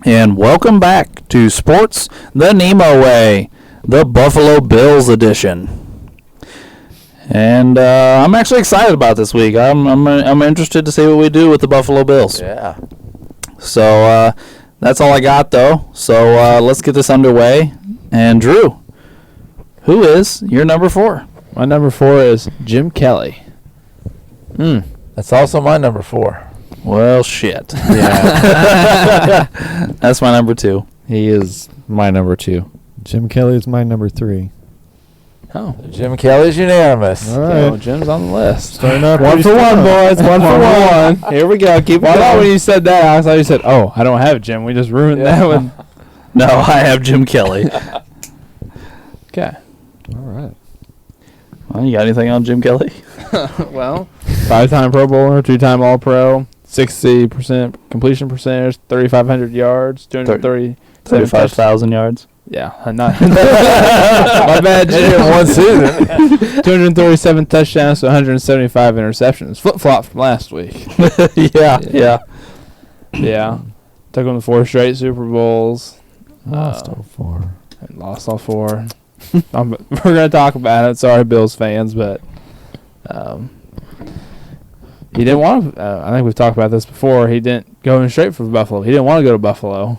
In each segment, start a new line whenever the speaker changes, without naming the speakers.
And welcome back to Sports the NEMO Way, the Buffalo Bills edition. And I'm actually excited about this week. I'm interested to see what we do with the Buffalo Bills.
Yeah.
So that's all I got, though. So let's get this underway. And Drew, who is your number 4?
My number 4 is Jim Kelly.
That's also my number 4.
Well, shit.
Yeah.
That's my number 2.
He is my number 2.
Jim Kelly is my number 3.
Oh.
Jim Kelly's unanimous.
All right.
Okay, Jim's on the list.
Starting out
One
pretty
for one,
strong.
boys. One for one. Here we go. Keep it going. When you said that, I thought you said, "Oh, I don't have Jim." We just ruined that one.
No, I have Jim Kelly.
Okay.
All right.
Well, you got anything on Jim Kelly?
Well, 5-time Pro Bowler, 2-time All-Pro, 60% completion percentage, 3,500 yards,
35,000 yards.
Yeah, not my bad. Jim.
In one season.
237 touchdowns to 175 interceptions. Flip-flop from last week.
Yeah.
Yeah. Took him to 4 straight Super Bowls.
Lost all 4.
And lost all 4. We're going to talk about it. Sorry, Bills fans, but he didn't want to. I think we've talked about this before. He didn't go in straight for Buffalo. He didn't want to go to Buffalo.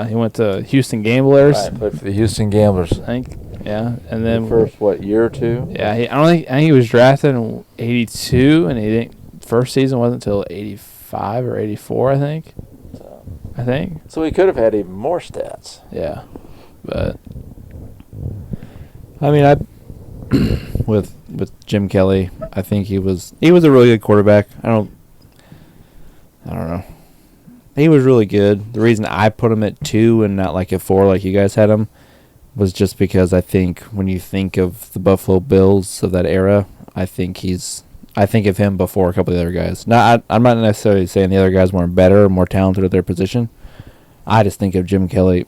He went to Houston Gamblers.
Right, played for the Houston Gamblers.
I think. Yeah, and then
The first year or two?
Yeah, I think he was drafted in '82, and he didn't. First season wasn't until '85 or '84, I think.
So he could have had even more stats.
Yeah, but
I mean, with Jim Kelly, I think he was a really good quarterback. I don't know. He was really good. The reason I put him at 2 and not like at 4 like you guys had him was just because I think when you think of the Buffalo Bills of that era, I think of him before a couple of the other guys. Now, I'm not necessarily saying the other guys weren't better or more talented at their position. I just think of Jim Kelly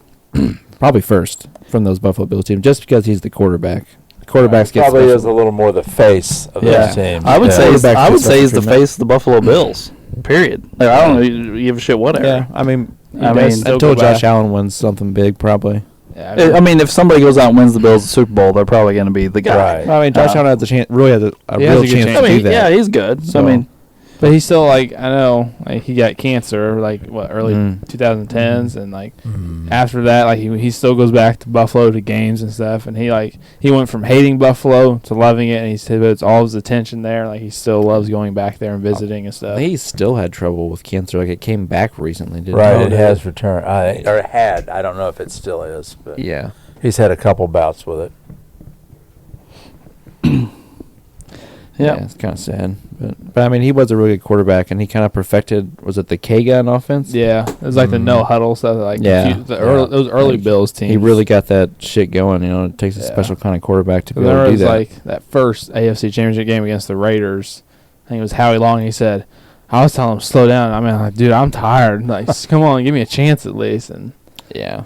probably first from those Buffalo Bills teams, just because he's the quarterback. Quarterbacks get
probably
special.
is a little more the face of those teams.
I would say
Quarterbacks
he's the
get
face of the Buffalo Bills. Period. Like, I don't give a shit whatever.
Yeah, I mean,
still
until
go
Josh
back.
Allen wins something big, probably.
yeah,
I mean, if somebody goes out and wins the Bills the Super Bowl, they're probably going to be the guy.
Right.
I mean, Josh Allen has a chance. Really has a
He has
real
a good
chance
chance.
to
I mean,
do that.
yeah, he's good.
So-
I mean,
but he's still like I know like he got cancer like early 2010s and like after that like he still goes back to Buffalo to games and stuff and he went from hating Buffalo to loving it and he said it's all his attention there like he still loves going back there and visiting and
I
stuff.
think he still had trouble with cancer. Like it came back recently, didn't
Right,
it?
it has returned. Or had. I don't know if it still is, but
Yeah.
he's had a couple bouts with it.
yeah.
It's kind of sad, but I mean, he was a really good quarterback, and he kind of perfected. Was it the K gun offense?
Yeah, it was like the no huddle stuff like
Yeah.
those early
Like,
Bills teams.
He really got that shit going. You know, it takes a special kind of quarterback to be able
There
to do
was
that.
like that first AFC Championship game against the Raiders. I think it was Howie Long. He said, "I was telling him slow down. I mean, like, dude, I'm tired. Like, just come on, give me a chance at least." And
Yeah.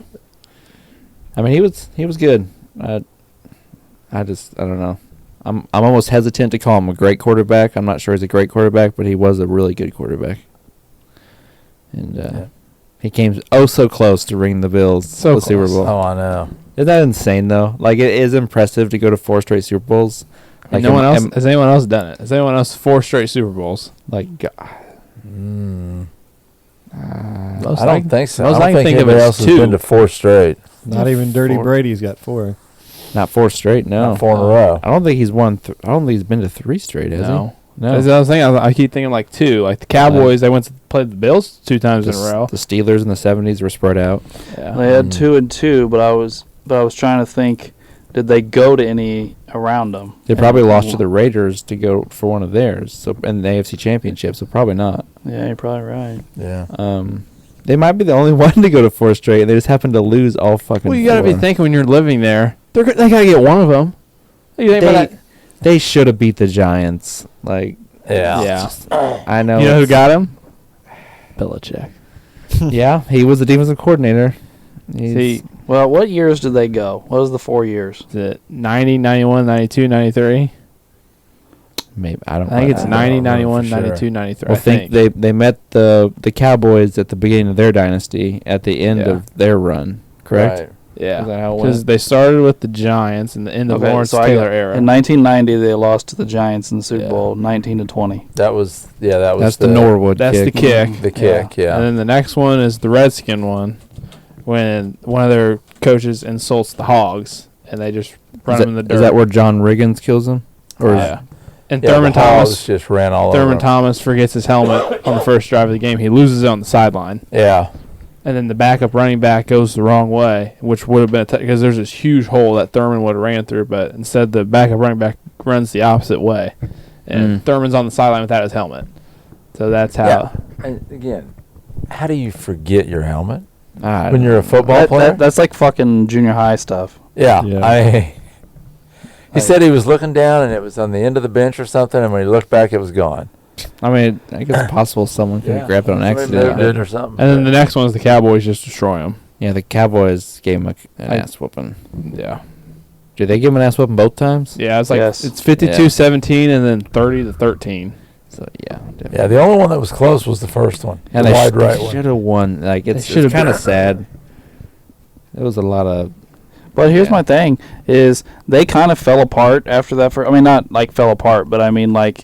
I mean, he was good. I don't know. I'm almost hesitant to call him a great quarterback. I'm not sure he's a great quarterback, but he was a really good quarterback. And he came so close to ringing the Bills the Super Bowl.
Oh, I know.
Isn't that insane though? Like it is impressive to go to 4 straight Super Bowls. Like
no one else has anyone else done it? Has anyone else 4 straight Super Bowls?
Like
I don't think so.
most
I
I
don't
can
think
think of
anybody
is
else has
2.
been to 4 straight.
Not even Dirty
4.
Brady's got 4.
not 4 straight. No,
Not 4 in a row.
I don't think he's won. I don't think he's been to 3 straight. Has
No.
he? No.
That's what I was thinking. I keep thinking like 2. Like the Cowboys, they went to play the Bills 2 times in a row.
The Steelers in the 70s were spread out.
Yeah.
They had 2 and 2, but I was trying to think, did they go to any around them?
They probably lost to the Raiders to go for one of theirs. So in the AFC Championship, so probably not.
Yeah, you're probably right.
Yeah.
They might be the only one to go to 4 straight. They just happened to lose all fucking.
Well, you got to be
4.
thinking when you're living there. They got to get one of them. You think about that?
They should have beat the Giants. Like,
Yeah.
I know.
You know who got him? Belichick.
Yeah, he was the defensive coordinator.
See,
Well, what years did they go? What was the 4 years?
is it 90, 91, 92, 93?
Maybe I don't.
I think it's
don't
90,
remember
91,
for sure.
92, 93.
Well, I think they met the Cowboys at the beginning of their dynasty at the end
Yeah.
of their run. Correct.
Right.
Yeah,
Is that how it
because
went?
they started with the Giants in the end of Lawrence Taylor era.
In 1990, they lost to the Giants in the Super
Yeah.
Bowl, 19-20.
That was
That's the Norwood.
That's
kick.
the kick.
The kick, yeah.
And then the next one is the Redskin one, when one of their coaches insults the Hogs, and they just run him in the dirt.
Is that where John Riggins kills him? Or
Yeah. And
Yeah,
Thurman
the Hogs
Thomas.
just ran all over
Thurman
him.
Thomas forgets his helmet on the first drive of the game. He loses it on the sideline,
Yeah.
and then the backup running back goes the wrong way, which would have been because there's this huge hole that Thurman would have ran through, but instead the backup running back runs the opposite way, and Thurman's on the sideline without his helmet. So that's how.
Yeah. And again, how do you forget your helmet
I
when you're a football player?
That's like fucking junior high stuff.
Yeah.
Yeah.
He said he was looking down and it was on the end of the bench or something, and when he looked back, it was gone.
I mean, I guess it's possible someone could
Yeah.
grab it on
Somebody
accident.
moved it or something.
And then the next one is the Cowboys just destroy him.
Yeah, the Cowboys gave him an
I-
ass whooping.
Yeah.
Did they give him an ass whooping both times?
Yeah, it's like
Yes.
it's 52-17 and then 30-13.
So yeah, definitely.
Yeah, the only one that was close was the first one,
And
the
they
wide right one.
should have won. Like it's
should've
kind of
been-
sad. There was a lot of
But here's
Yeah.
my thing: is they kind of fell apart after that. I mean, not like fell apart, but I mean like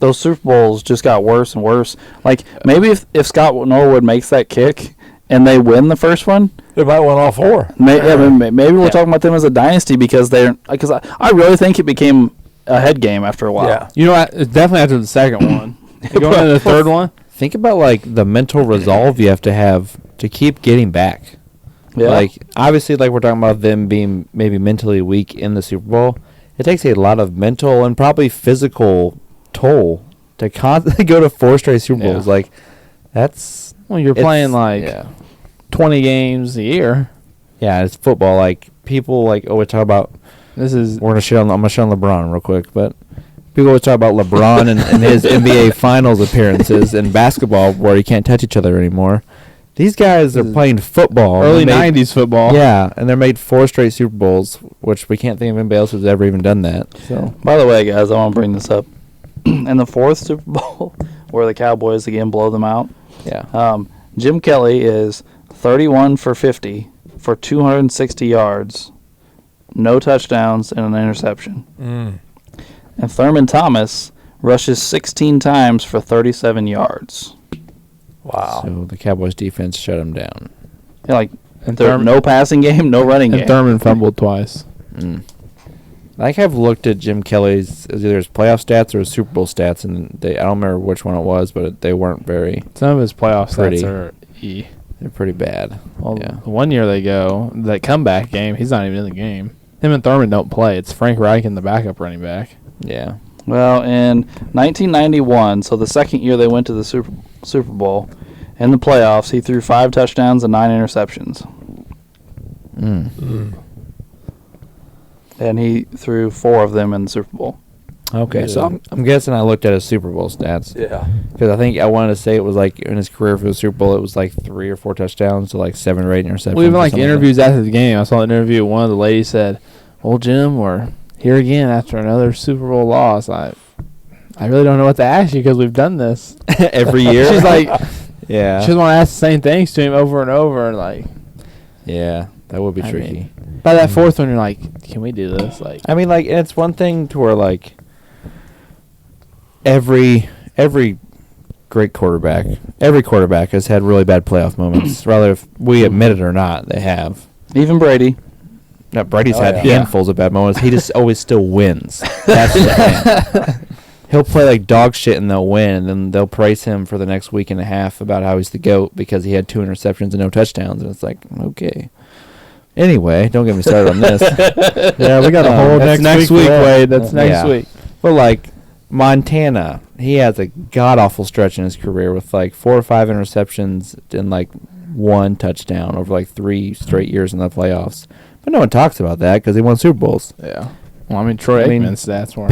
those Super Bowls just got worse and worse. Like maybe if Scott Norwood makes that kick and they win the first one,
They might win all four.
maybe we're
Yeah.
talking about them as a dynasty because I really think it became a head game after a while.
Yeah.
You know what? It's definitely after the second one. Going into the third one.
think about like the mental resolve you have to keep getting back.
Yeah.
Like obviously, like we're talking about them being maybe mentally weak in the Super Bowl. It takes a lot of mental and probably physical toll to constantly go to 4 straight Super
Yeah.
Bowls. Like that's
Well, you're
it's-
playing like
yeah.
20 games a year.
Yeah, it's football. Like people like always talk about.
This is
I'm gonna shit on LeBron real quick, but people always talk about LeBron and his NBA Finals appearances in basketball where you can't touch each other anymore. These guys are playing football.
early
They made-
90s football.
Yeah, and they're made 4 straight Super Bowls, which we can't think of anybody else who's ever even done that. So
By the way, guys, I want to bring this up. In the 4th Super Bowl, where the Cowboys again blow them out,
yeah,
Jim Kelly is 31 for 50 for 260 yards, no touchdowns, and an interception. And Thurman Thomas rushes 16 times for 37 yards.
Wow.
so the Cowboys defense shut them down.
Yeah, like
And
no passing game, no running
and
game.
Thurman fumbled twice.
Like I've looked at Jim Kelly's either his playoff stats or his Super Bowl stats, and I don't remember which one it was, but they weren't very.
Some of his playoff
Pretty.
stats are E.
They're pretty bad.
Well,
Yeah.
the one year they go, that comeback game, he's not even in the game. Him and Thurman don't play. It's Frank Reich and the backup running back.
Yeah.
Well, in 1991, so the second year they went to the Super Bowl, in the playoffs, he threw 5 touchdowns and 9 interceptions. And he threw 4 of them in the Super Bowl.
Okay, so I'm guessing I looked at his Super Bowl stats.
Yeah.
Because I think I wanted to say it was like in his career for the Super Bowl, it was like 3 or 4 touchdowns to like 7 or 8 interceptions.
Well, even
or
like
something
interviews after the game, I saw an interview. One of the ladies said, "Well, Jim, we're here again after another Super Bowl loss. I really don't know what to ask you because we've done this
that. Every year.
She's like,
yeah.
she just want to ask the same things to him over and over. And like,
Yeah, that would be
I
tricky.
mean, by that fourth one, you're like, can we do this? Like,
I mean, like, and it's one thing to where like every great quarterback, every quarterback has had really bad playoff moments. Rather if we admit it or not, they have.
Even Brady.
No, Brady's
Oh,
had
yeah.
handfuls of bad moments. He just always still wins. That's the thing. He'll play like dog shit and they'll win, and then they'll praise him for the next week and a half about how he's the GOAT because he had 2 interceptions and no touchdowns. And it's like, okay. Anyway, don't get me started on this.
Yeah, we got a whole
that's next
for
week,
that.
Wade. That's next
Yeah.
week.
But like Montana, he has a god awful stretch in his career with like 4 or 5 interceptions and like 1 touchdown over like 3 straight years in the playoffs. But no one talks about that because he won Super Bowls.
Yeah. Well, I mean, Troy
I mean,
Aikman's stats were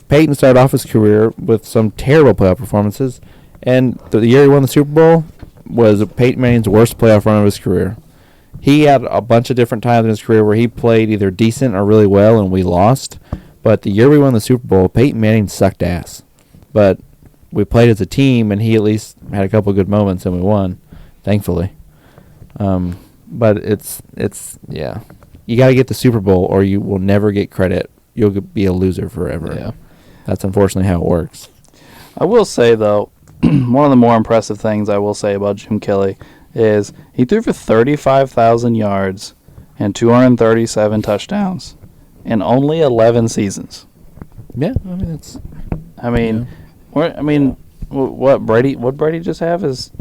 Peyton started off his career with some terrible playoff performances, and the year he won the Super Bowl was Peyton Manning's worst playoff run of his career. He had a bunch of different times in his career where he played either decent or really well, and we lost. But the year we won the Super Bowl, Peyton Manning sucked ass. But we played as a team, and he at least had a couple good moments, and we won, thankfully. But it's yeah. You got to get the Super Bowl, or you will never get credit. You'll be a loser forever.
Yeah.
That's unfortunately how it works.
I will say, though, one of the more impressive things I will say about Jim Kelly is he threw for 35,000 yards and 237 touchdowns in only 11 seasons.
Yeah, I mean it's.
What Brady just have his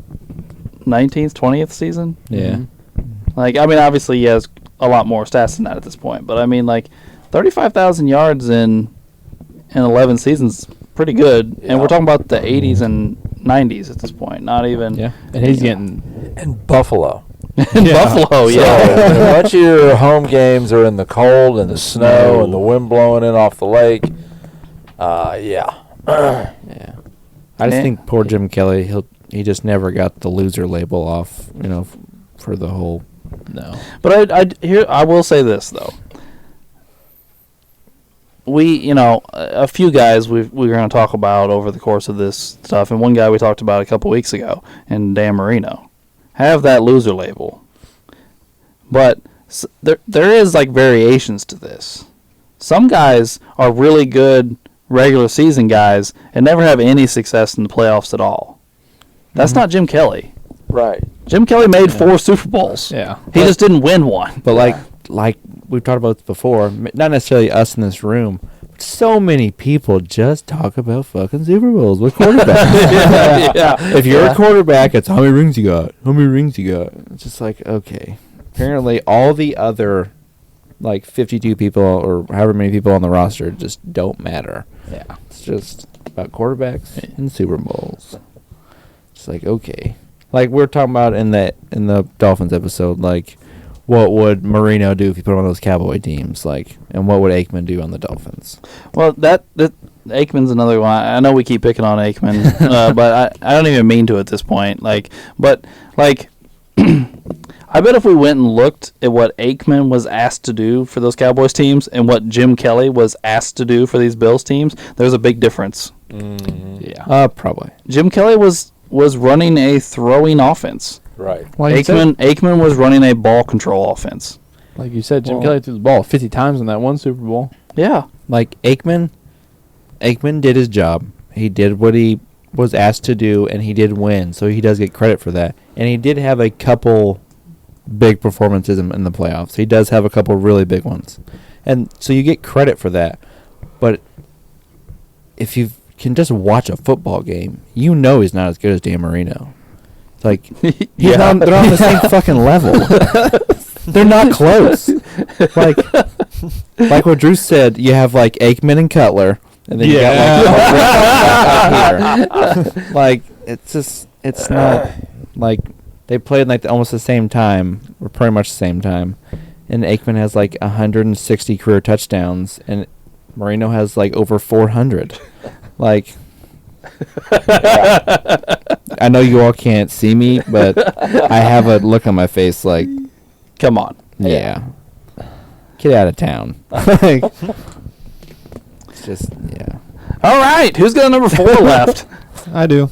19th, 20th season?
Yeah.
Like, I mean, obviously he has a lot more stats than that at this point, but I mean, like, 35,000 yards in 11 seasons, pretty good. And we're talking about the 80s and 90s at this point, not even.
Yeah.
And he's getting
In Buffalo.
in Buffalo, yeah.
So, once your home games are in the cold and the snow and the wind blowing in off the lake, yeah.
Yeah. I just think poor Jim Kelly, he just never got the loser label off, for the whole.
no.
But I will say this though. We, a few guys we're going to talk about over the course of this stuff, and one guy we talked about a couple weeks ago, and Dan Marino, have that loser label. But there is like variations to this. Some guys are really good regular season guys and never have any success in the playoffs at all. That's not Jim Kelly.
Right.
Jim Kelly made 4 Super Bowls.
Yeah.
He just didn't win one.
But like we've talked about this before, not necessarily us in this room, but so many people just talk about fucking Super Bowls with quarterbacks.
Yeah.
If you're a quarterback, it's how many rings you got. How many rings you got? It's just like, okay. Apparently all the other like 52 people or however many people on the roster just don't matter.
Yeah.
It's just about quarterbacks and Super Bowls. It's like, okay. Like we were talking about in the Dolphins episode, like what would Marino do if he put him on those Cowboy teams, like, and what would Aikman do on the Dolphins?
Well, that Aikman's another one. I know we keep picking on Aikman, but I don't even mean to at this point. I bet if we went and looked at what Aikman was asked to do for those Cowboys teams and what Jim Kelly was asked to do for these Bills teams, there's a big difference.
Yeah.
Probably.
Jim Kelly was running a throwing offense.
Right.
Aikman was running a ball control offense.
Like you said, Jim Kelly threw the ball 50 times in that one Super Bowl.
Yeah.
Like Aikman did his job. He did what he was asked to do, and he did win, so he does get credit for that. And he did have a couple big performances in the playoffs. He does have a couple really big ones. And so you get credit for that. But if you can just watch a football game, he's not as good as Dan Marino. It's like, they're on the same fucking level. They're not close. Like what Drew said, you have like Aikman and Cutler, and then you got like it's not like they played like almost the same time, or pretty much the same time, and Aikman has like 160 career touchdowns, and Marino has like over 400. Like, I know you all can't see me, but I have a look on my face like,
Come on.
yeah. Get out of town. Like, it's just, yeah.
All right. Who's got number 4 left?
I do.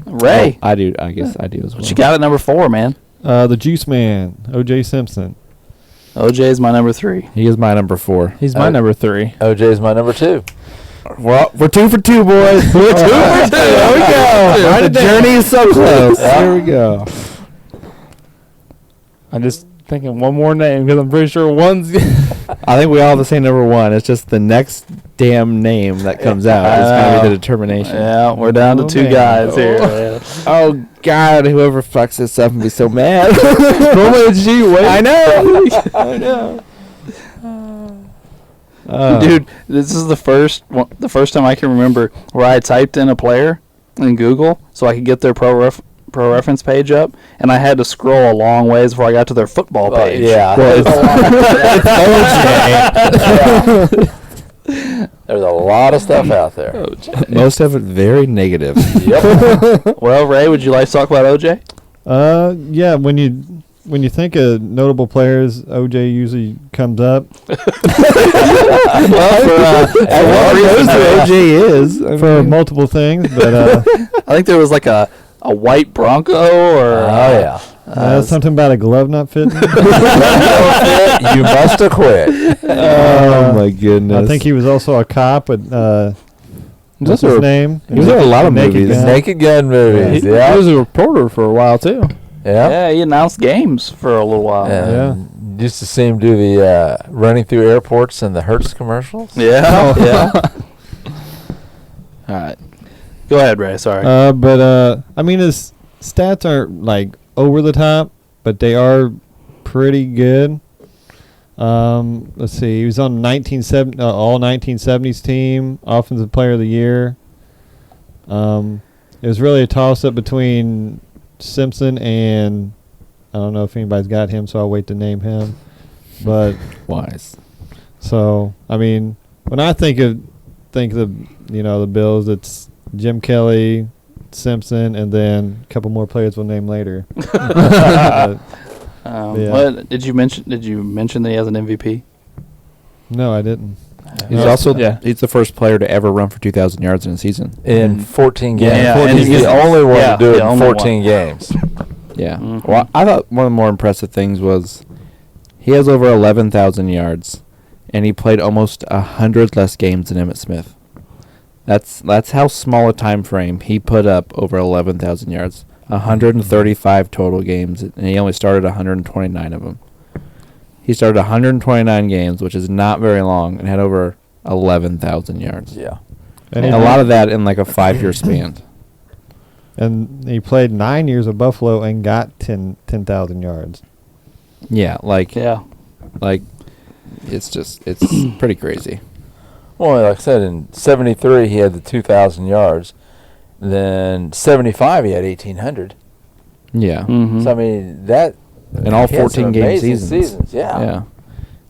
Ray.
I do. I guess I do as well.
What you got at number 4, man?
The Juice Man, O.J. Simpson.
OJ's my number 3.
He is my number 4.
He's my number 3.
OJ's my number 2.
Well, we're 2 for 2, boys. We're 2 for 2. There we go. The journey is so close. There we go.
I'm just thinking one more name because I'm pretty sure one's.
I think we all have the same number 1. It's just the next damn name that comes out is going to be the determination.
Yeah, we're down to 2
man.
guys here.
Oh, God, whoever fucks this up and be so mad. I know.
Dude, this is the first time I can remember where I typed in a player in Google so I could get their pro reference page up, and I had to scroll a long ways before I got to their football page.
Yeah.
Well,
There's a lot of stuff out there.
most of it very negative.
Yep.
Well, Ray, would you like to talk about OJ?
Yeah, when you when you think of notable players, OJ usually comes up
Everyone knows who OJ is.
for multiple things, but
I think there was like a white Bronco or
something about a glove not fitting.
You must have quit.
Oh my goodness!
I think he was also a cop. But what's
also
his name?
he was in a lot of movies.
Gun.
Naked Gun movies.
He
Yeah.
was a reporter for a while too.
Yeah.
Yeah, he announced games for a little while.
And used to see him do the running through airports and the Hertz commercials.
Yeah. Yeah.
All right.
Go ahead, Ray. Sorry.
But I mean, his stats aren't like over the top, but they are pretty good. Let's see. He was on all 1970s team, Offensive Player of the Year. It was really a toss-up between Simpson and I don't know if anybody's got him, so I'll wait to name him. But
Wise.
so I mean, when I think of the Bills, it's Jim Kelly, Simpson, and then a couple more players we'll name later. But, yeah.
What did you mention? Did you mention that he has an MVP?
no, I didn't.
He's
No.
also
Yeah.
he's the first player to ever run for 2,000 yards in a season.
In 14 games.
Yeah, and
he's
he's
the only one
yeah,
to do it
the
in
only
14 games.
Yeah.
Mhm.
Well, I thought one of the more impressive things was he has over 11,000 yards, and he played almost 100 less games than Emmitt Smith. That's how small a time frame he put up over 11,000 yards. 135 total games, and he only started 129 of them. He started 129 games, which is not very long, and had over 11,000 yards.
Yeah.
And
And a lot of that in like a 5-year span.
And he played 9 years of Buffalo and got 10,000 yards.
Yeah, like
Yeah.
it's pretty crazy.
Well, like I said, in 73 he had the 2,000 yards. Then 75 he had 1,800.
Yeah.
Mm-hmm.
So I mean that.
And all
he had some
14 game
amazing
seasons.
Yeah.
Yeah.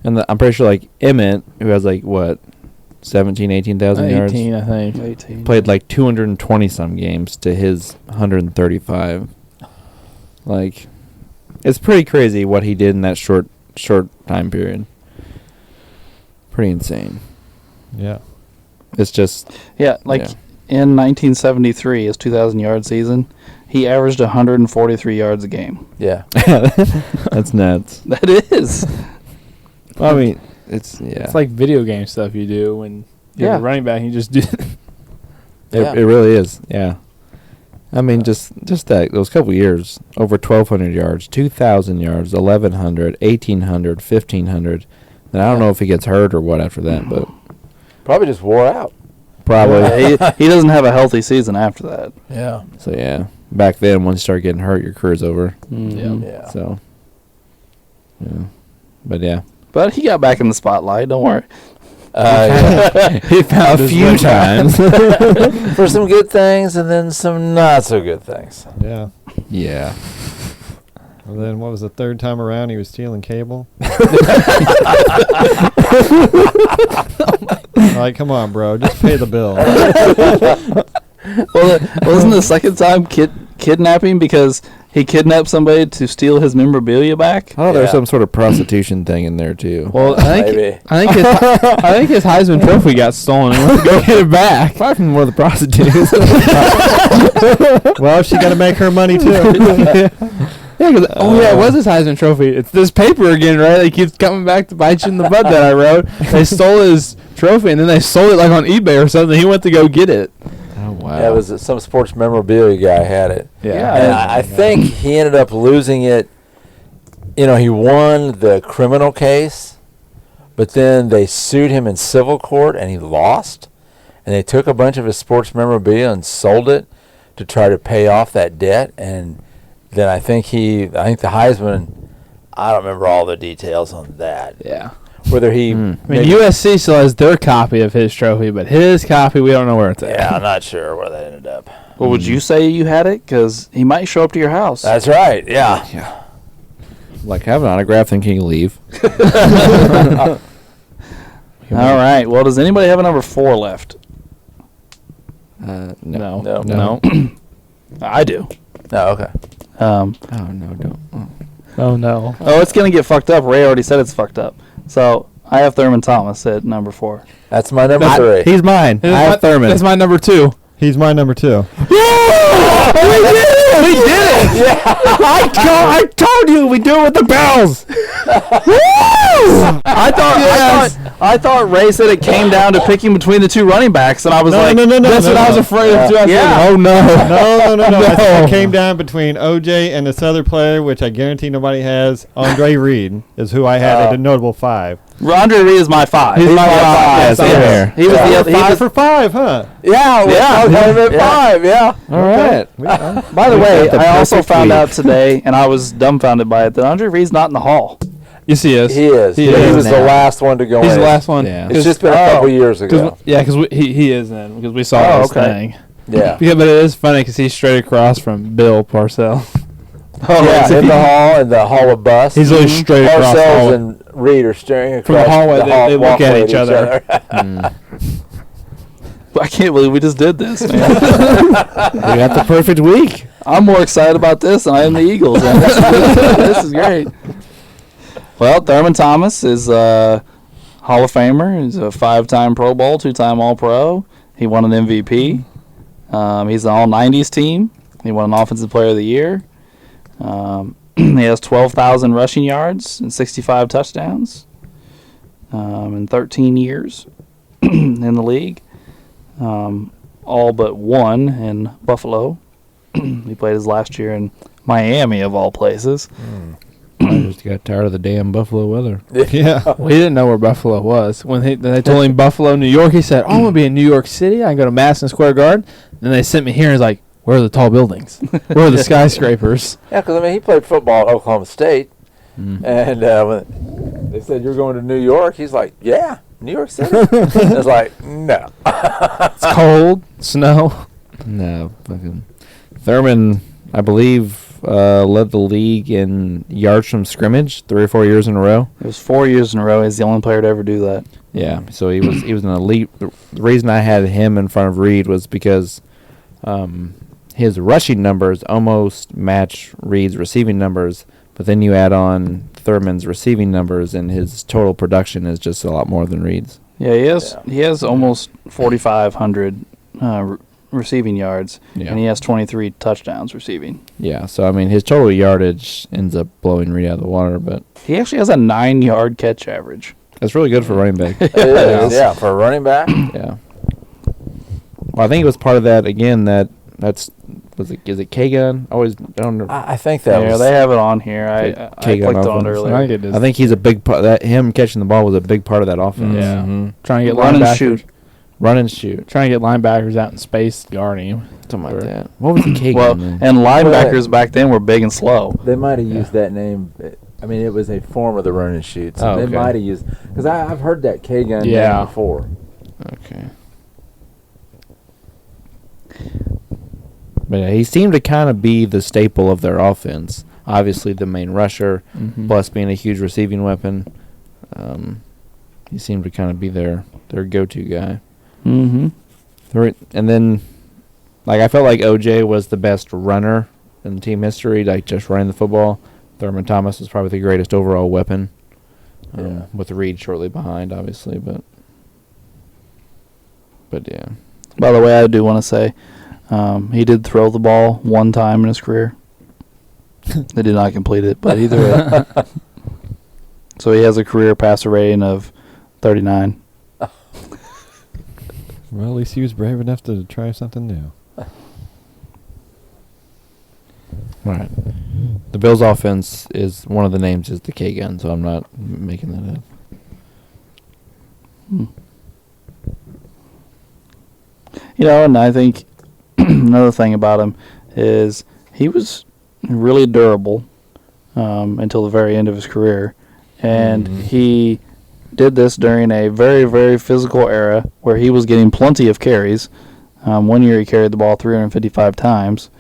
And I'm pretty sure like Emmett, who has like what, 17, 18,000 yards,
18, I think.
18.
played like 220 some games to his 135. Like, it's pretty crazy what he did in that short time period. Pretty insane.
Yeah.
It's just
Yeah, like
Yeah.
in 1973, his 2,000-yard season, he averaged 143 yards a game.
Yeah.
that's nuts.
That is.
I mean, it's
It's like video game stuff you do when you're
Yeah.
a running back. You just do.
Yeah.
It really is. Yeah. I mean, just that those couple years, over 1,200 yards, 2,000 yards, 1,100, 1,800, 1,500. Then I don't know if he gets hurt or what after that, but
Probably just wore out.
probably.
Yeah, he doesn't have a healthy season after that.
Yeah.
So yeah, back then once you start getting hurt, your career's over.
Mhm.
Yeah.
So yeah, but yeah,
But he got back in the spotlight. Don't worry.
Yeah.
he found a few times.
For some good things and then some not so good things.
Yeah.
Yeah.
And then what was the third time around? He was stealing cable. Like, come on, bro. Just pay the bill.
Well, wasn't the second time kidnapping because he kidnapped somebody to steal his memorabilia back?
Oh, there's
Yeah.
some sort of prostitution thing in there too.
Well,
Maybe.
I think his Heisman Trophy got stolen. And went to go get it back.
Probably from one of the prostitutes.
Well, she got to make her money, too.
Yeah, because it was his Heisman Trophy. It's this paper again, right? It keeps coming back to bite you in the butt that I wrote. They stole his trophy, and then they sold it like on eBay or something. He went to go get it.
Oh wow.
Yeah, it was some sports memorabilia guy had it.
Yeah.
And I think he ended up losing it. You know, he won the criminal case, but then they sued him in civil court, and he lost. And they took a bunch of his sports memorabilia and sold it to try to pay off that debt. And then I think the Heisman, I don't remember all the details on that.
Yeah.
Whether he,
I mean,
maybe-
USC still has their copy of his trophy, but his copy, we don't know where it's at.
yeah, I'm not sure where that ended up.
Well, would you say you had it? Because he might show up to your house.
That's right. Yeah.
Yeah. Like, have an autograph, then can you leave?
All right. Well, does anybody have a number 4 left?
No.
No.
No.
No.
I do.
Oh, okay.
Oh no, don't. Oh.
Oh no.
Oh, it's gonna get fucked up. Ray already said it's fucked up. So I have Thurman Thomas at number 4.
That's my number 3.
He's mine. I have Thurman.
That's my number 2.
He's my number 2.
We did it! Yeah. I told you we do it with the bells.
I thought Ray said it came down to picking between the 2 running backs, and I was
No,
like,
no.
That's what I was afraid of too. I was
Yeah.
thinking, oh no.
No. It came down between OJ and this other player, which I guarantee nobody has. Andre Reed is who I had at a notable 5.
Andre Reed is my 5.
He's my 5.
Yeah,
Yes,
same here.
He was the other. He
5
was,
for 5, huh?
Yeah,
Yeah.
at
Yeah.
5. Yeah.
All right.
by the way,
got the
I also
perfect
found
week.
out today, and I was dumbfounded by it, that Andre Reed's not in the Hall.
Yes, he is.
He is.
He
He
is
was the
now.
last one to go
He's
in.
the last one.
Yeah.
It's just been a couple years ago.
Because he is in because we saw
Oh,
this
okay.
thing.
Yeah.
Yeah, but it is funny because he's straight across from Bill Parcells.
Oh,
Yeah,
is he?
in the hall of bus.
He's literally straight across the
Parcells
hallway.
and Reed are staring
From the
across
hallway, they look
walkway
at each other.
I can't believe we just did this, man.
We got the perfect week.
I'm more excited about this than I am the Eagles. Man. This is great. Well, Thurman Thomas is a Hall of Famer. He's a 5-time Pro Bowl, 2-time All-Pro. He won an MVP. He's an All-90s team. He won an Offensive Player of the Year. He has 12,000 rushing yards and 65 touchdowns in 13 years in the league. All but one in Buffalo. He played his last year in Miami, of all places.
I just got tired of the damn Buffalo weather.
Yeah.
Well, he didn't know where Buffalo was. When they told him Buffalo, New York, he said, "Oh, I'm going to be in New York City. I can go to Madison Square Garden." Then they sent me here, and he's like, "Where are the tall buildings? Where are the skyscrapers?"
Yeah, because, he played football at Oklahoma State.
Mm.
And when they said, "You're going to New York," he's like, "Yeah, New York City." I was like, "No."
It's cold, snow.
No, fucking Thurman, I believe, led the league in yards from scrimmage 3 or 4 years in a row.
It was 4 years in a row. He's the only player to ever do that.
Yeah, so he was an elite. The reason I had him in front of Reed was because his rushing numbers almost match Reed's receiving numbers, but then you add on Thurman's receiving numbers, and his total production is just a lot more than Reed's.
Yeah, he has almost 4,500 receiving yards,
Yeah.
and he has 23 touchdowns receiving.
Yeah, so I mean his total yardage ends up blowing Reed out of the water, but
He actually has a 9-yard catch average.
that's really good for running back.
It is, yeah, for a running back.
Yeah. Well, I think it was part of that again. Is it K-Gun? I don't know.
I think that
Yeah,
was.
they have it on here. I
K-Gun
clicked on it
offense.
earlier.
I think it is.
I think he's a big part. That him catching the ball was a big part of that offense.
Yeah.
Mhm.
Trying to get
Run and
linebackers.
shoot.
Run and shoot,
Trying to get linebackers out in space guarding him.
something like that. What was the K-Gun?
Well,
then?
and linebackers back then were big and slow.
They might have used that name. I mean, it was a form of the run and shoot. So
Oh,
they
okay.
might have used, because I've heard that K-gun
Yeah.
name before.
Okay. But yeah, he seemed to kind of be the staple of their offense. Obviously, the main rusher, plus being a huge receiving weapon. He seemed to kind of be their go-to guy.
Mm-hmm.
And then, like, I felt like OJ was the best runner in team history, like just running the football. Thurman Thomas was probably the greatest overall weapon,
Yeah.
with Reed shortly behind, obviously. But yeah.
By the way, I do want to say he did throw the ball one time in his career. They did not complete it, but either way. So he has a career passer rating of 39.
Well, at least he was brave enough to try something new.
Right. The Bills' offense is one of the names is the K-Gun, so I'm not making that up.
And I think another thing about him is he was really durable until the very end of his career. And he did this during a very, very physical era where he was getting plenty of carries. 1 year he carried the ball 355 times.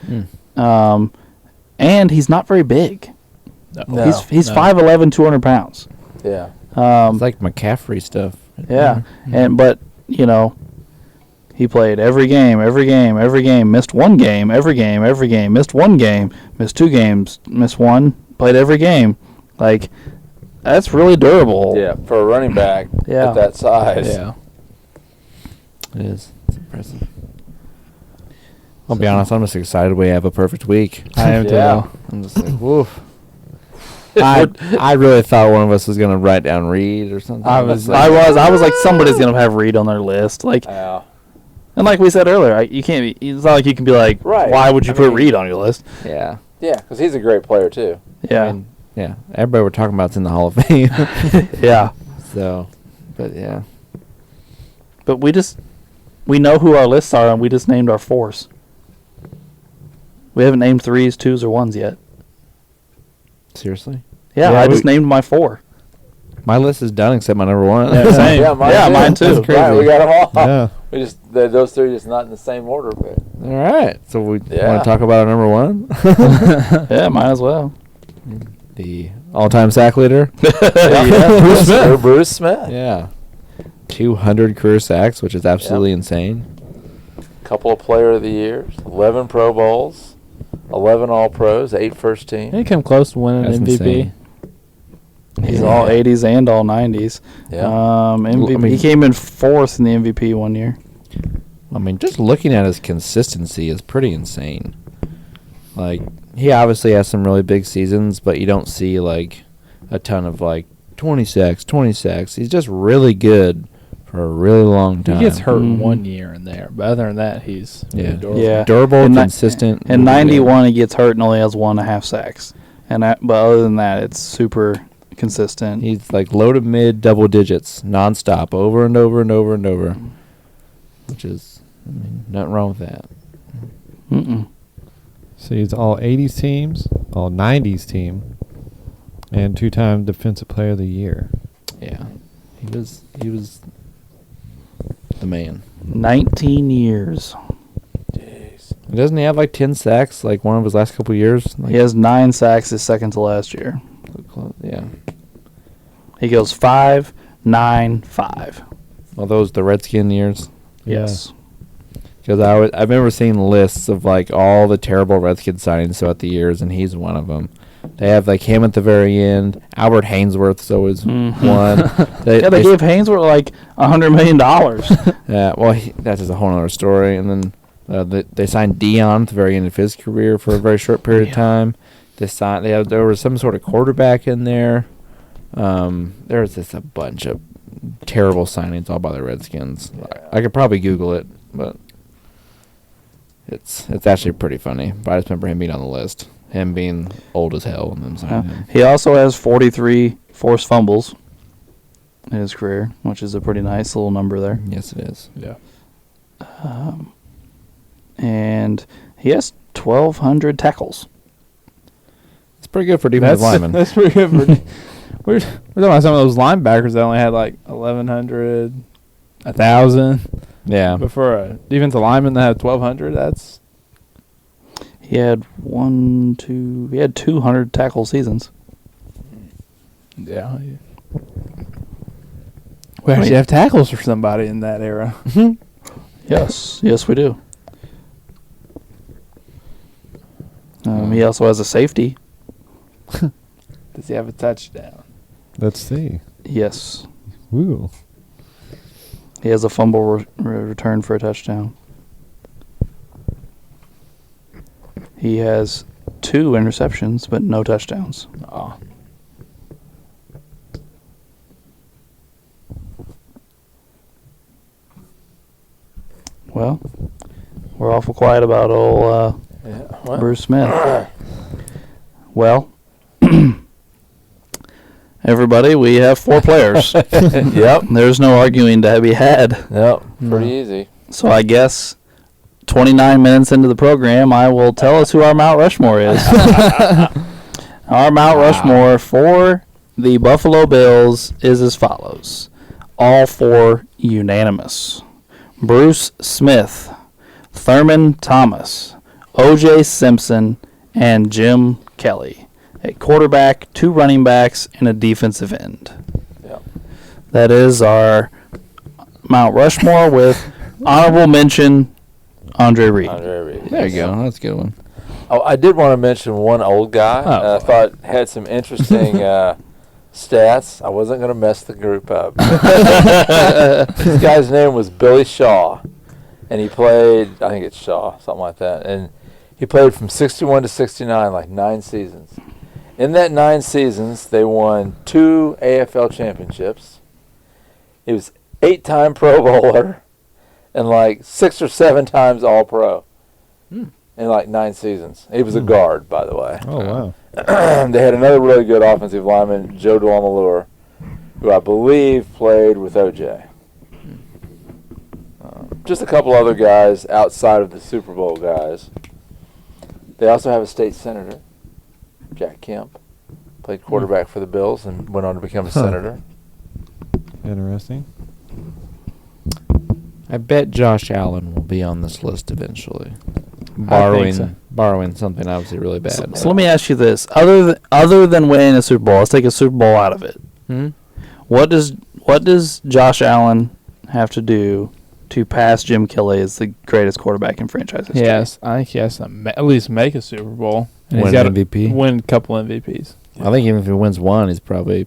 And he's not very big.
No.
He's 5'11", 200 pounds.
Yeah.
It's like McCaffrey stuff.
Yeah, but he played every game, missed one game, every game, missed one game, missed 2 games, missed one, played every game. Like, that's really durable.
Yeah, for a running back
Yeah.
at that size.
Yeah.
It is. It's impressive. I'll be honest. I'm just excited we have a perfect week.
I am
Yeah.
too.
I'm just like, woof. I really thought one of us was gonna write down Reed or something.
I was
I was like, somebody's gonna have Reed on their list. Like,
Yeah.
and like we said earlier, you can't be. It's not like you can be like,
Right.
why would you
I
put
mean-
Reed on your list?
yeah.
Yeah, because he's a great player, too.
Yeah,
I mean, yeah. Everybody we're talking about's in the Hall of Fame.
yeah.
So, but yeah.
But we know who our lists are, and we just named our 4s. We haven't named 3s, 2s, or 1s yet.
Seriously,
Yeah,
Yeah,
I
we-
just named my 4.
my list is done except my number one.
Yeah, same.
Yeah, mine
Yeah,
too.
mine too.
That's Right, we got them all.
Yeah.
We just those three just not in the same order. But
All right. So we
Yeah.
want to talk about our number one,
Yeah, might as well.
the all-time sack leader.
Yeah.
Bruce Smith. Bruce Smith.
Yeah. 200 career sacks, which is absolutely insane.
Couple of Player of the Years, 11 Pro Bowls, 11 All Pros, 8 first team.
He came close to winning
That's
MVP.
insane.
He's
Yeah.
all 80s and all 90s.
Yeah.
MVP,
I mean-
he came in 4th in the MVP one year.
I mean, just looking at his consistency is pretty insane. Like, he obviously has some really big seasons, but you don't see, like, a ton of, like, 20 sacks. He's just really good for a really long
He
time.
gets hurt
Mhm.
one year in there, but other than that, he's really
Yeah.
durable.
Yeah.
Durable,
In ni-
consistent.
In
really
91, he gets hurt and only has 1.5 sacks. But other than that, it's super consistent.
good. He's, like, low to mid double digits, nonstop, over and over and over and over. Which is, I mean, nothing wrong with that.
Mm-mm.
So he's all 80s teams, all 90s team, and 2-time Defensive Player of the Year.
Yeah. He was the man.
19 years.
Jeez.
Doesn't he have like 10 sacks like one of his last couple years? Like,
He has 9 sacks his second to last year.
yeah.
He goes 5, 9, 5.
Well, those the Redskin years.
Yes.
Because I remember seeing lists of like all the terrible Redskin signings throughout the years, and he's one of them. They have like him at the very end. Albert Hainsworth's always
Mhm.
one.
Yeah, they gave Hainsworth like $100 million.
Yeah, well, that's just a whole other story. And then they signed Dion at the very end of his career for a very short period of time. There was some sort of quarterback in there. There was just a bunch of terrible signings all by the Redskins. I could probably Google it, but it's actually pretty funny. But I just remember him being on the list, him being old as hell, and then signing him.
He also has 43 forced fumbles in his career, which is a pretty nice little number there.
Yes, it is.
Yeah.
And he has 1,200 tackles.
It's pretty good for defensive lineman.
That's pretty good for. We're talking about some of those linebackers that only had like 1,100, 1,000.
Yeah.
But for a defensive lineman that had 1,200, that's
He had 200 tackle seasons.
yeah. We actually have tackles for somebody in that era.
Yes, we do. He also has a safety.
Does he have a touchdown?
Let's see.
Yes,
Ooh.
he has a fumble return for a touchdown. He has 2 interceptions, but no touchdowns.
Oh.
Well, we're awful quiet about old
Yeah.
Bruce Smith. Well, everybody, we have 4 players.
Yep.
There's no arguing to be had.
Yep. Pretty easy.
So I guess 29 minutes into the program, I will tell us who our Mount Rushmore is. Our Mount Rushmore for the Buffalo Bills is as follows. All 4 unanimous. Bruce Smith, Thurman Thomas, O.J. Simpson, and Jim Kelly. A quarterback, 2 running backs, and a defensive end.
Yep.
That is our Mount Rushmore with honorable mention, Andre Reed.
Andre Reed.
There you go. That's a good one.
Oh, I did want to mention one old guy. I thought had some interesting stats. I wasn't going to mess the group up. This guy's name was Billy Shaw, and he played, I think it's Shaw, something like that. And he played from 61 to 69, like 9 seasons. In that 9 seasons, they won 2 AFL championships. He was 8-time Pro Bowler and like 6 or 7 times All-Pro in like 9 seasons. He was a guard, by the way.
Oh, wow.
They had another really good offensive lineman, Joe Delamalure, who I believe played with OJ. Just a couple other guys outside of the Super Bowl guys. They also have a state senator, Jack Kemp. Played quarterback for the Bills and went on to become a senator.
Interesting.
I bet Josh Allen will be on this list eventually.
so.
Borrowing something obviously really bad.
So let me ask you this: other than winning a Super Bowl, let's take a Super Bowl out of it. What does Josh Allen have to do to pass Jim Kelly as the greatest quarterback in franchise history?
Yes, I think he has to at least make a Super Bowl. And
Win
he's got
MVP?
Win a couple MVPs.
I think even if he wins one, he's probably.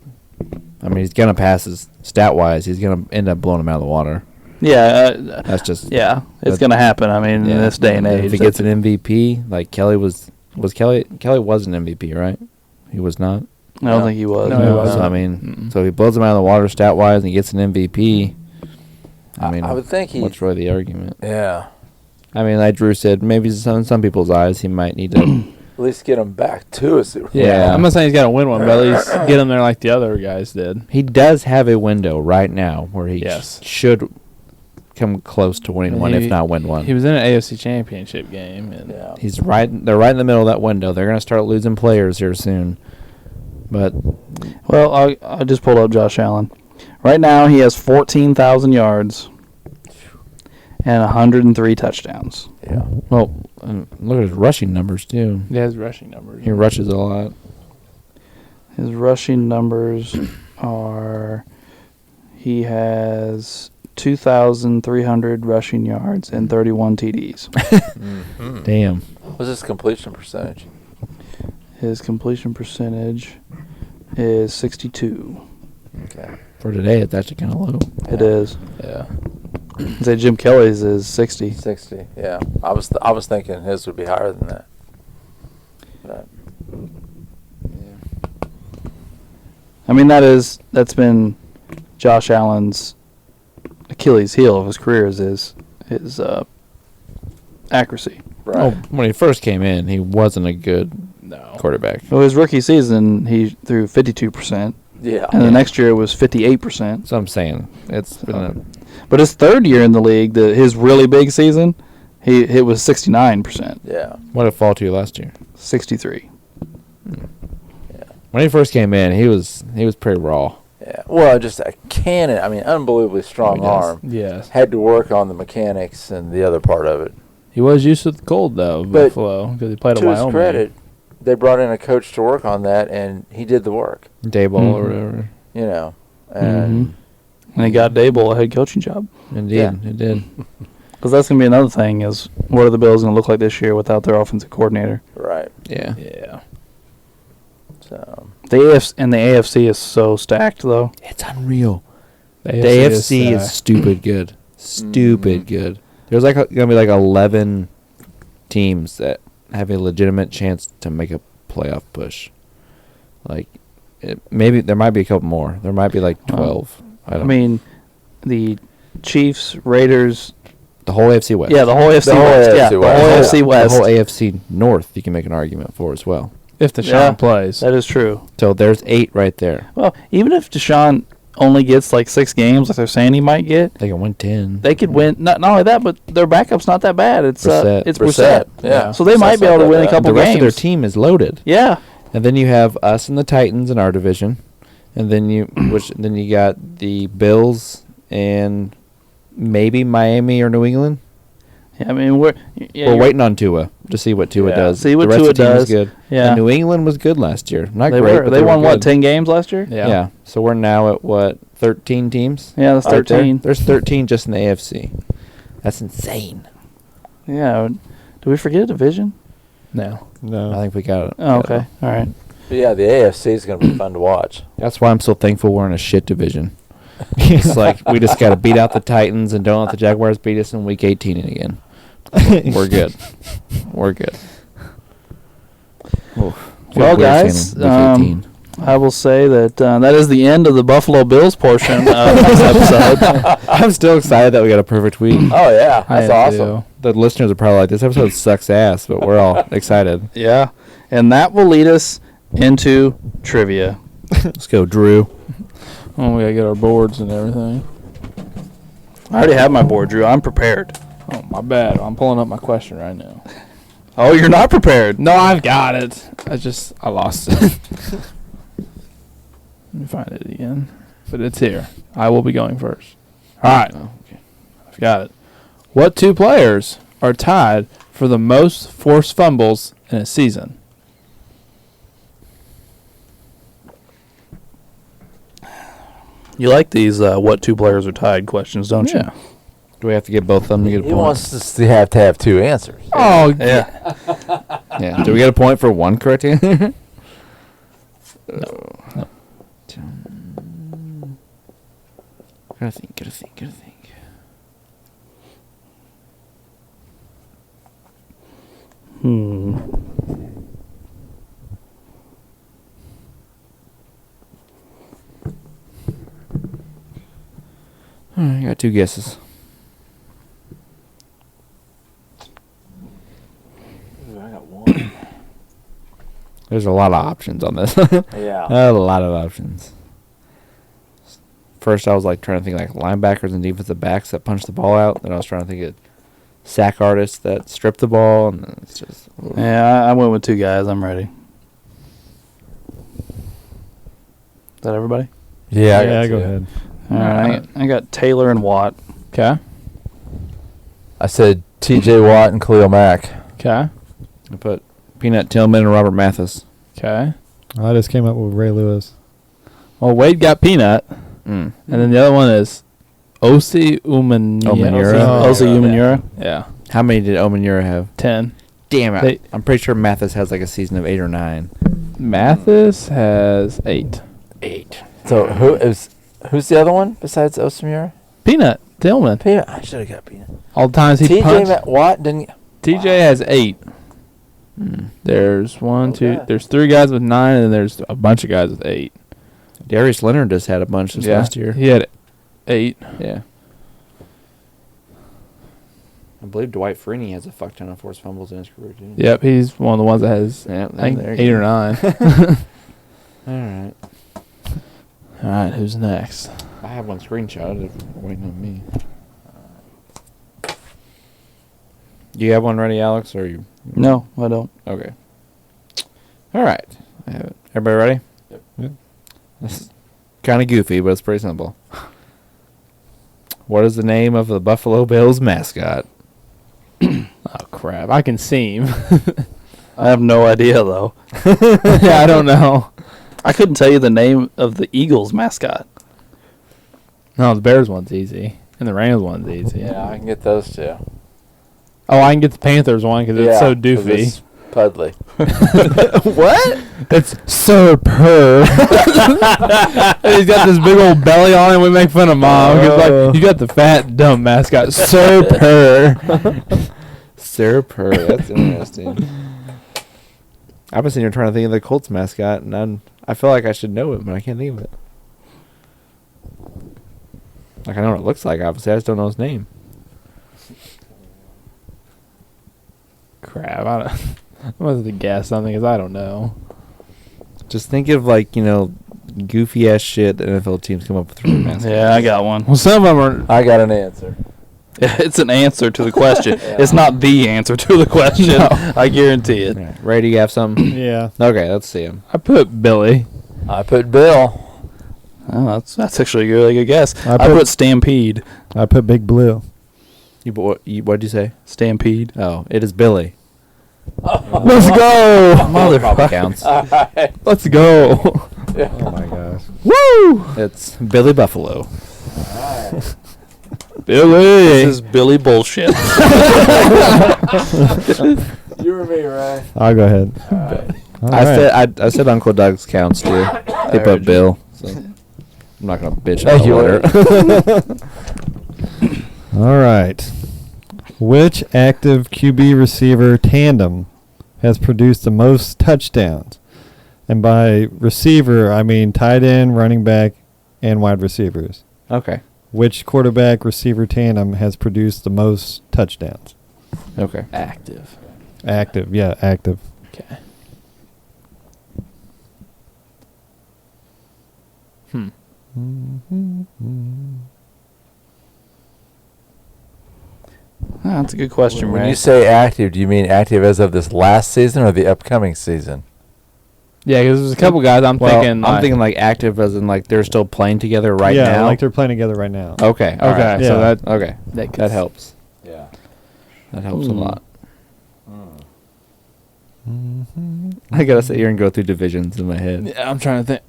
I mean, he's gonna pass his stat wise. He's gonna end up blowing him out of the water.
Yeah,
That's just
it's going to happen. I mean, in this day and age,
if he gets an MVP, like Kelly was Kelly was an MVP, right? He was not.
I don't think he was.
No, he wasn't.
So, I mean, so if he blows him out of the water stat wise and he gets an MVP, I mean,
I would think
what's really the argument?
Yeah.
I mean, like Drew said, maybe in some people's eyes, he might need to.
At least get him back to a Super Bowl.
Yeah.
I'm not saying he's got to win one, but at least get him there like the other guys did.
He does have a window right now where he
Yes.
should come close to winning one, if not win one.
He was in an AFC Championship game, and
Yeah.
He's right. They're right in the middle of that window. They're going to start losing players here soon. But
Well, I just pulled up Josh Allen. Right now, he has 14,000 yards and 103 touchdowns.
Yeah.
well, look at his rushing numbers too.
he has rushing numbers.
He rushes a lot.
His rushing numbers are he has 2,300 rushing yards and 31 TDs.
Damn.
What's his completion percentage?
His completion percentage is 62.
Okay.
For today, it's actually kind of low.
It is.
Yeah.
I'd say Jim Kelly's is 60.
60. Yeah. I was thinking his would be higher than that. But
I mean, that's been Josh Allen's Achilles heel of his career is his accuracy.
right.
Oh, when he first came in, he wasn't a good
No.
quarterback.
Well, his rookie season, he threw 52%,
Yeah.
and the next year it was 58%.
So I'm saying it's been a,
But his third year in the league, his really big season, it was 69%,
Yeah.
what did it fall to last year?
63.
When he first came in, he was pretty raw.
Yeah. Well, just a cannon. I mean, unbelievably strong
Oh, yes.
arm.
Yes.
Had to work on the mechanics and the other part of it.
He was used to the cold, though,
But
Buffalo, because he played at
To his
Wyoming.
credit, they brought in a coach to work on that, and he did the work.
Dayball or
Mhm.
whatever.
You know. And
And he got Dable a head coaching job.
Indeed,
Yeah.
it did.
Because that's going to be another thing is what are the Bills going to look like this year without their offensive coordinator?
right.
Yeah.
Yeah.
So
The AFC is so stacked, though.
It's unreal.
The
The AFC is stupid good. Stupid good. There's going to be like 11 teams that have a legitimate chance to make a playoff push. Like, maybe there might be a couple more. There might be like 12.
I mean, the Chiefs, Raiders.
the whole AFC West.
Yeah, the whole AFC
The whole
West. Yeah,
AFC
the
West.
whole
Yeah.
AFC West.
The whole AFC North you can make an argument for as well.
If Deshaun
Yeah.
plays.
That is true.
So there's 8 right there.
Well, even if Deshaun only gets like 6 games, like they're saying he might get,
They can win 10.
they could win. Not only that, but their backup's not that bad. It's
Brissett.
it's Brissett.
Yeah.
So they might be able to win a couple
the rest
games.
of their team is loaded.
Yeah.
And then you have us and the Titans in our division. And then you got the Bills and maybe Miami or New England.
I mean, we're
We're waiting on Tua to see what Tua
Yeah.
does.
See what
the rest
Tua
of the team
does.
is good.
Yeah.
And New England was good last year. Not
They
great,
were.
but
They won
were
what,
good.
10 games last year?
Yeah.
So we're now at what, 13 teams?
Yeah, that's
Right there?
13.
There's 13 just in the AFC. That's insane.
Yeah. Did we forget a division?
No.
No.
I think we got it.
Oh, okay. All right.
But yeah, the AFC is going to be fun to watch.
That's why I'm so thankful we're in a shit division. It's like we just got to beat out the Titans and don't let the Jaguars beat us in Week 18 again. We're good. We're good. Oof.
Well,
Weird saying
guys,
Week 18.
I will say that that is the end of the Buffalo Bills portion of this episode.
I'm still excited that we got a perfect week.
Oh, yeah.
I
That's
am
awesome.
too.
The listeners are probably like, this episode sucks ass, but we're all excited.
Yeah. And that will lead us into trivia.
Let's go, Drew.
Oh, we gotta get our boards and everything.
I already have my board, Drew. I'm prepared.
Oh, my bad. I'm pulling up my question right now.
Oh, you're not prepared.
No, I've got it. I lost it. Let me find it again. But it's here. I will be going first. All right.
Oh, okay.
I've got it. What two players are tied for the most forced fumbles in a season?
You like these what two players are tied questions, don't you?
Yeah.
Do we have to get both of them to get a
He
point?
wants us to have two answers.
Oh,
Yeah.
Yeah. Do we get a point for one correct answer? No. Gotta think. I got two guesses.
I got one.
There's a lot of options on this.
Yeah.
A lot of options. First, I was like trying to think like linebackers and defensive backs that punch the ball out. Then I was trying to think of sack artists that strip the ball, and then it's just.
Yeah, I went with two guys. I'm ready. Is that everybody?
Yeah,
Yeah,
I
go
got two.
ahead.
All right. I got Taylor and Watt.
okay.
I said T.J. Watt and Khalil Mack.
Okay.
I put Peanut Tillman and Robert Mathis.
Okay.
I just came up with Ray Lewis.
Well, Wade got Peanut,
Mm.
and then the other one is Osi Umenyiora.
Umenyiora.
Elsie Umenyiora.
Yeah.
How many did Omenyiora have?
10.
Damn it!
They-
I'm pretty sure Mathis has like a season of 8 or 9.
Mathis has 8.
8.
So who's the other one besides Osamura?
Peanut Tillman.
Peanut. I should have got Peanut.
All the times he
T.J.
punched.
Watt didn't.
TJ has 8. There's one, two.
Okay.
There's 3 guys with 9, and then there's a bunch of guys with 8.
Darius Leonard just had a bunch this last year.
He had 8.
Yeah. I believe Dwight Freeney has a fuck ton of forced fumbles in his career too.
Yep, he's one of the ones that has
Yeah,
I think
there
8
you
or
go.
9.
All right.
All right, who's next?
I have one screenshot if you're waiting on me. Do you have one ready, Alex, or you?
No, I don't.
Okay. All right. I have it. Everybody ready?
Yep.
This is kind of goofy, but it's pretty simple. What is the name of the Buffalo Bills mascot?
Oh crap! I can see him.
I have no idea, though.
Yeah, I don't know.
I couldn't tell you the name of the Eagles mascot.
No, the Bears one's easy, and the Rams one's easy.
Yeah, I can get those two.
Oh, I can get the Panthers one because it's so doofy.
It's Pudley.
What? It's Sir Purr. He's got this big old belly on him. We make fun of Mom because like you got the fat dumb mascot Sir Purr.
Sir Purr. That's interesting. I've been sitting here trying to think of the Colts mascot, and I feel like I should know it, but I can't think of it. Like, I know what it looks like, obviously. I just don't know his name.
Crap! I must have to guess something because I don't know.
Just think of, like, you know, goofy-ass shit that NFL teams come up with for their mascots.
Yeah, I got one.
Well, some of them are.
I got an answer.
It's an answer to the question.
Yeah.
It's not the answer to the question.
No.
I guarantee it.
Right. Ray, do you have something?
Yeah.
Okay, let's see him.
I put Billy.
I put Bill.
Oh, that's actually a really good guess.
I
I
put-
put Stampede.
I put Big Blue.
What'd you say?
Stampede.
Oh, it is Billy.
Let's go!
Probably counts.
Let's go!
Oh my gosh.
Woo!
It's Billy Buffalo.
Billy.
This is Billy bullshit.
You or me, right?
I'll go ahead. All right.
I said Uncle Doug's counts too. They put Bill. So I'm not gonna bitch
Thank
on
you,
the letter.
All right. Which active QB receiver tandem has produced the most touchdowns? And by receiver, I mean tight end, running back, and wide receivers.
Okay.
Which quarterback receiver tandem has produced the most touchdowns?
Okay.
Active.
Active, yeah, active.
Okay.
That's a good question,
When
Ray.
you say active, do you mean active as of this last season or the upcoming season?
Yeah, because there's a couple guys I'm thinking.
I'm thinking like active as in like they're still playing together right
yeah,
now.
like they're playing together right now.
Okay. all
Okay,
right.
so
Yeah.
that
Okay.
that,
That helps.
Yeah.
That helps a
Hmm.
lot. I gotta sit here and go through divisions in my head.
Yeah, I'm trying to think.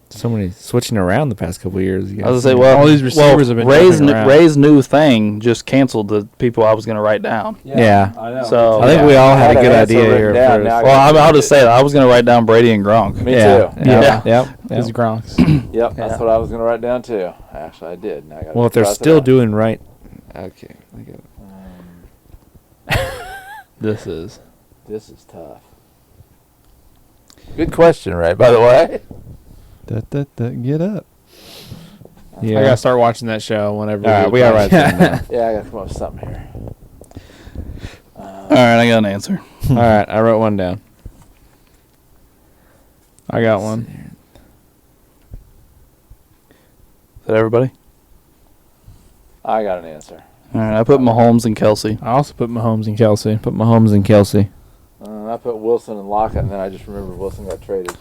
So many switching around the past couple of years.
I was gonna say, well,
all these receivers have been
Ray's
jumping around.
Ray's new thing just canceled the people I was gonna write down.
Yeah.
I know.
So-
I think we all had a
an
good
answer
idea
written
here
down,
first.
now I
Well,
gotta
I'll
change
just say that I was gonna write down Brady and Gronk.
Me
yeah.
too.
Yeah.
Yeah.
These Gronks.
Yep, that's
Yeah.
what I was going to write down too. Actually, I did. Now I gotta
Well, if they're
cross it
still
out.
doing right, okay. I get it.
This is.
This is tough. Good question, right? By the way.
Get up.
Yeah.
I gotta start watching that show whenever.
All right, we gotta write something down.
Yeah, I got to come up with something here.
All right, I got an answer.
All right, I wrote one down.
I got one.
Is that everybody?
I got an answer.
All right, I put Mahomes and Kelsey.
I also put Mahomes and Kelsey.
Put Mahomes and Kelsey.
I put Wilson and Lockett, and then I just remembered Wilson got traded.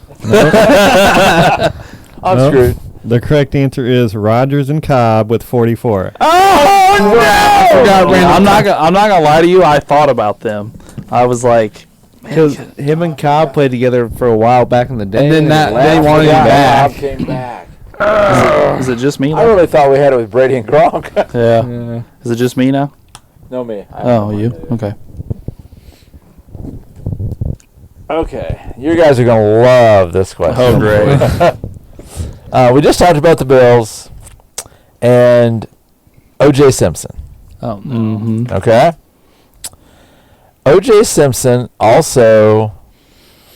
I'm
Nope.
screwed.
The correct answer is Rodgers and Cobb with 44.
Oh no! I'm not gonna lie to you. I thought about them. I was like,
Because him and Cobb played together for a while back in the day.
And then that they wanted him
Yeah,
back.
Bob came back.
is it just me
I
now?
really thought we had it with Brady and Gronk.
Yeah.
Yeah.
Is it just me now?
No, me. I
Oh,
have
you?
no idea.
Okay.
Okay, you guys are gonna love this question.
Oh, great.
We just talked about the Bills and O.J. Simpson.
Oh no.
Mm-hmm.
Okay. O.J. Simpson also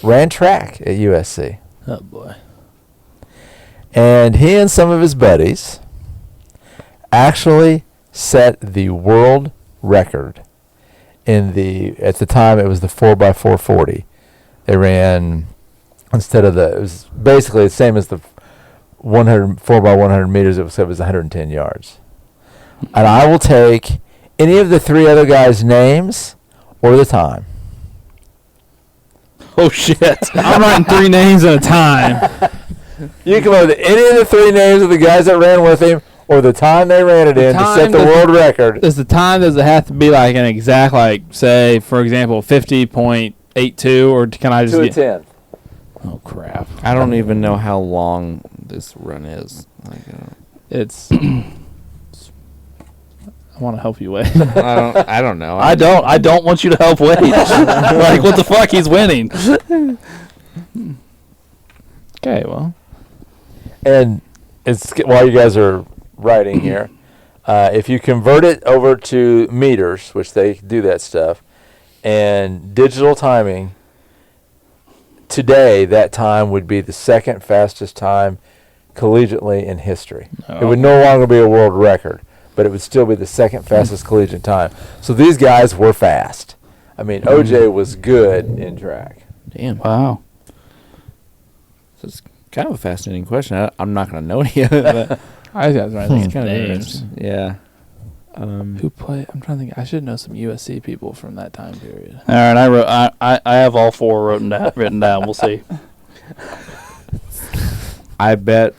ran track at USC,
Oh boy.
and he and some of his buddies actually set the world record in at the time it was the 4x4 40. They ran instead of it was basically the same as the 4x100 meters. It was 110 yards. And I will take any of the three other guys' names or the time.
Oh shit!
I'm writing 3 names at a time.
You can come up with any of the three names of the guys that ran with him or the time they ran it in to set
time
the
that-
world record.
Does it have to be like an exact, like, say, for example, 50.82, or can I just
To a
get?
10th.
Oh crap!
I don't even know how long this run is. Like,
It's. I want to help you, Wade.
I don't know.
I don't want you to help Wade. Like, what the fuck? He's winning.
Okay, well.
And it's while you guys are writing here, if you convert it over to meters, which they do that stuff, and digital timing, today that time would be the second fastest time collegiately in history. It would no longer be a world record, but it would still be the second fastest collegiate time. So these guys were fast. I mean, OJ was good in track.
Damn.
Wow.
So it's kind of a fascinating question. I'm not going to know any of it, but
I was trying to think of
kind of
names.
interesting. Yeah.
Who play? I'm trying to think. I should know some USC people from that time period.
All right, I have all four written down. We'll see.
I bet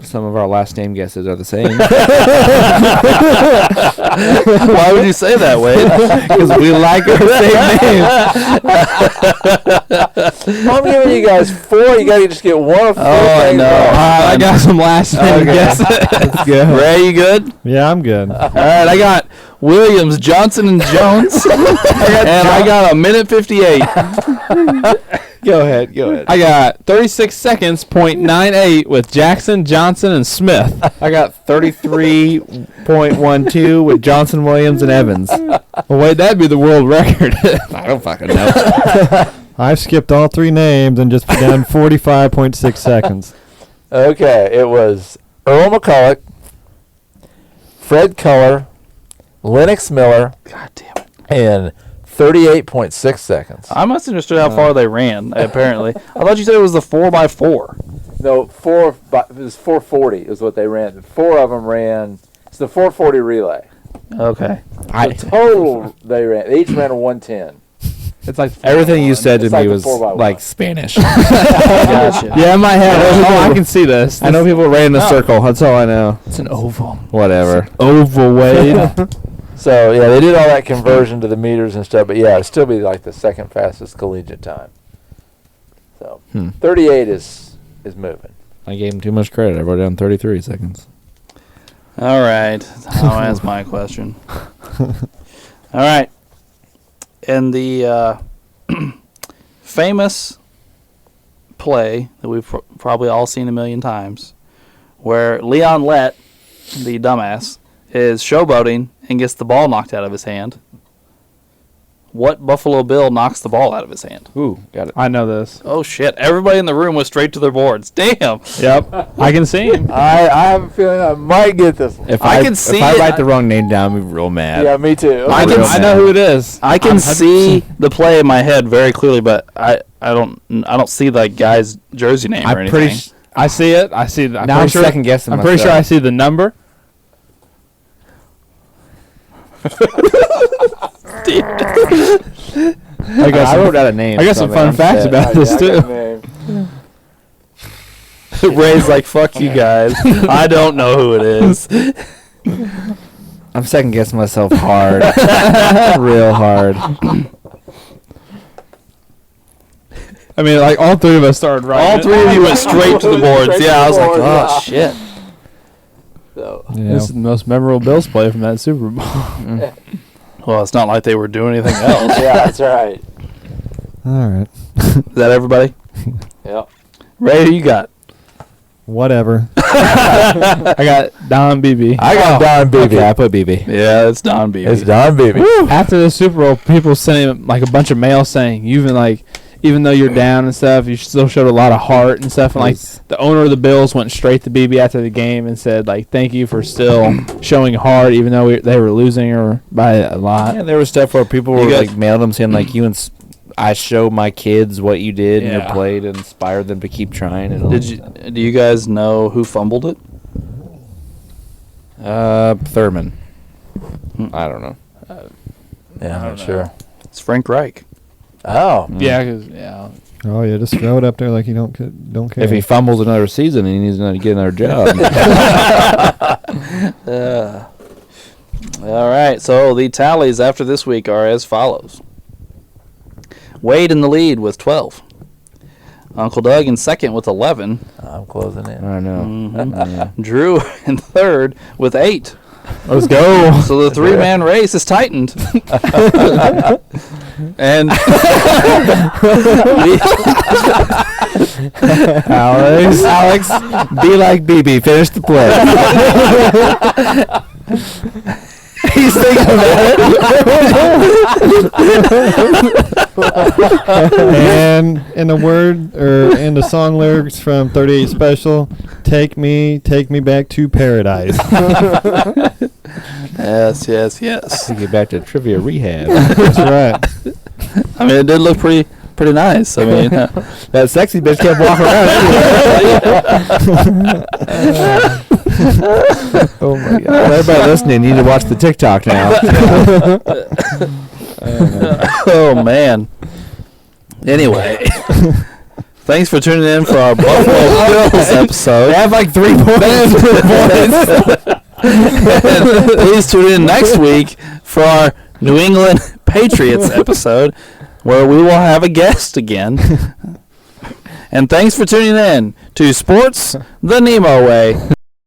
some of our last name guesses are the same.
Why would you say that, Wade?
Because we like our same names.
I'm giving you guys 4. You got to just get 1 of 4.
I know.
I got some last name guesses.
Let's go.
Ray, you good?
Yeah, I'm good.
All right, I got Williams, Johnson, and Jones, and I got a minute 58.
Go ahead.
I got 36 seconds, .98 with Jackson, Johnson, and Smith.
I got 33.12 with Johnson, Williams, and Evans.
Well, wait, that'd be the world record.
I don't fucking know.
I skipped all 3 names and just put down 45.6 seconds.
Okay, it was Earl McCulloch, Fred Culler, Lennox Miller,
God damn it.
and 38.6 seconds.
I must have understood how far they ran, apparently. I thought you said it was the 4x4.
No, it was 440 is what they ran. 4 of them ran. It's the 440 relay.
Okay.
The total they ran, they each ran a 110.
It's like
Everything you said to
It's
me
like the
was
4x1.
like Spanish.
Gotcha.
Yeah, in my head. I can see this.
I know people ran in a circle. That's all I know.
It's an oval.
Whatever.
Oval, Wade.
So, yeah, they did all that conversion to the meters and stuff, but yeah, it'd still be like the second fastest collegiate time. So, 38 is moving.
I gave him too much credit. I wrote down 33 seconds.
All right. I'll ask my question. All right. In the famous play that we've probably all seen a million times, where Leon Lett, the dumbass, is showboating and gets the ball knocked out of his hand, what Buffalo Bill knocks the ball out of his hand?
Ooh, got it.
I know this.
Oh, shit. Everybody in the room was straight to their boards. Damn.
Yep. I can see him.
I have a feeling I might get this one.
If
I can see
if I
it.
write the wrong name down, I'm real mad.
Yeah, me too.
I can
I know who it is.
I can see the play in my head very clearly, but I don't see the guy's jersey name or
I'm
anything.
pretty.
I see it. I see it.
Now I'm second guessing
I'm pretty sure I
myself.
see the number.
I wrote out a name.
I got some fun facts about this too.
Ray's like, fuck you guys. I don't know who it is.
I'm second guessing myself hard, real hard.
I mean, like all 3 of us started right.
All 3 of you went straight to the boards.
Straight to
Yeah, I was
the
like,
boards,
oh,
yeah.
shit.
So,
This is the most memorable Bills play from that Super Bowl.
Well, it's not like they were doing anything else.
yeah, that's right.
All right.
Is that everybody?
Yep.
Ray, who you got?
Whatever.
I got Don Beebe.
I got Don Beebe.
Okay, I put BB.
Yeah, it's Don Beebe.
It's Don Beebe.
After the Super Bowl, people sent him like a bunch of mail saying, even though you're down and stuff, you still showed a lot of heart and stuff. And like the owner of the Bills went straight to BB after the game and said, like, thank you for still showing heart, even though they were losing or by a lot.
Yeah, there was stuff where people
You
were
got-
like mailed them saying like I show my kids what you did in your
Yeah.
play to inspire them to keep trying. And all.
Do you guys know who fumbled it?
Thurman. I don't know.
Yeah, I'm not sure.
It's Frank Reich.
Oh.
Yeah, because
Oh yeah, just throw it up there like you don't care.
If he fumbles another season, he needs to get another job.
All right, so the tallies after this week are as follows. Wade in the lead with 12. Uncle Doug in second with 11.
I'm closing in.
I know.
Mhm. Drew in third with 8.
let's go.
So the 3-man race is tightened. And
Alex, be like BB. Finish the play. He's thinking about it.
And in the word or in the song lyrics from 38 Special, take me back to paradise.
yes.
To get back to trivia rehab.
That's right.
I mean, it did look pretty nice. I mean,
That sexy bitch kept walking around. Oh my god! Everybody listening, you need to watch the TikTok now.
oh man. Anyway, Thanks for tuning in for our Buffalo Bills episode.
They have like 3 points.
Please tune in next week for our New England Patriots episode, where we will have a guest again. And thanks for tuning in to Sports the NEMO Way.